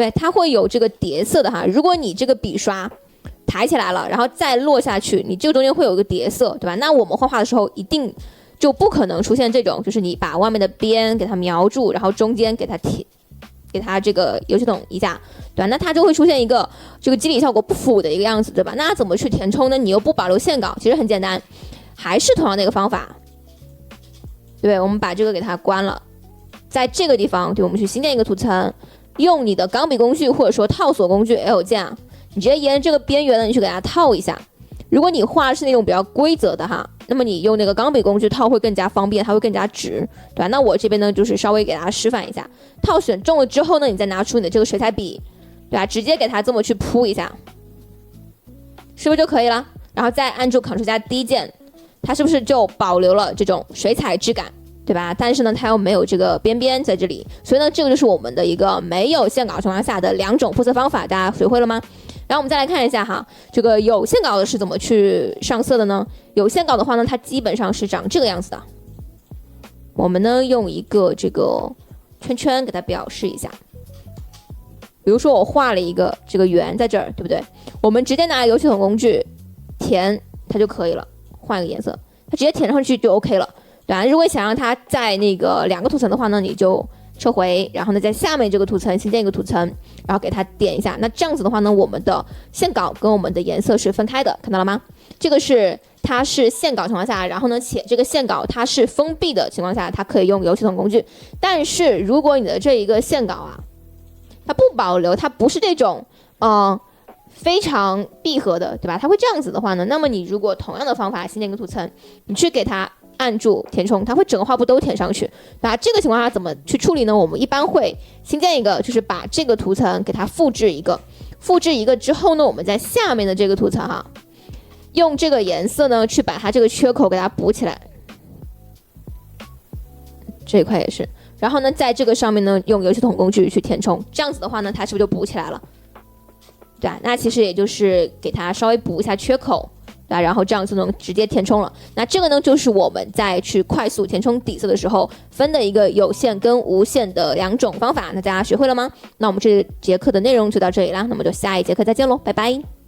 对，它会有这个叠色的哈。如果你这个笔刷抬起来了，然后再落下去，你这个中间会有一个叠色，对吧？那我们画画的时候一定就不可能出现这种，就是你把外面的边给它描住，然后中间给它这个油漆桶一下，对吧？那它就会出现一个这个肌理效果不符的一个样子，对吧？那怎么去填充呢？你又不保留线稿，其实很简单，还是同样的一个方法。对，我们把这个给它关了，在这个地方，对，我们去新建一个图层，用你的钢笔工具或者说套索工具 L 键啊，你直接沿着这个边缘呢，你去给它套一下。如果你画的是那种比较规则的哈，那么你用那个钢笔工具套会更加方便，它会更加直，对吧？那我这边呢，就是稍微给大家示范一下，套选中了之后呢，你再拿出你的这个水彩笔，对吧？直接给它这么去铺一下，是不是就可以了？然后再按住 Ctrl 加 D 键，它是不是就保留了这种水彩质感，对吧？但是呢，它又没有这个边边在这里，所以呢，这个就是我们的一个没有线稿情况下的2种铺色方法，大家学会了吗？然后我们再来看一下哈，这个有线稿的是怎么去上色的呢？有线稿的话呢，它基本上是长这个样子的。我们呢用一个这个圈圈给它表示一下，比如说我画了一个这个圆在这儿，对不对？我们直接拿油漆桶工具填它就可以了，换一个颜色，它直接填上去就 OK 了，对吧？如果想让它在那个2个图层的话呢，你就撤回，然后呢在下面这个图层新建一个图层，然后给它点一下。那这样子的话呢，我们的线稿跟我们的颜色是分开的，看到了吗？这个是它是线稿情况下，然后呢且这个线稿它是封闭的情况下，它可以用油漆桶工具。但是如果你的这一个线稿啊，它不保留，它不是这种非常闭合的，对吧？它会这样子的话呢，那么你如果同样的方法新建一个图层，你去给它按住填充，它会整个画布都填上去。那这个情况下怎么去处理呢？我们一般会新建一个，就是把这个图层给它复制一个之后呢，我们在下面的这个图层哈，用这个颜色呢去把它这个缺口给它补起来，这一块也是。然后呢，在这个上面呢，用油漆桶工具去填充，这样子的话呢，它是不是就补起来了？对啊，那其实也就是给它稍微补一下缺口。然后这样就能直接填充了。那这个呢，就是我们在去快速填充底色的时候分的一个有线跟无线的2种方法。那大家学会了吗？那我们这节课的内容就到这里啦，那么就下一节课再见喽，拜拜。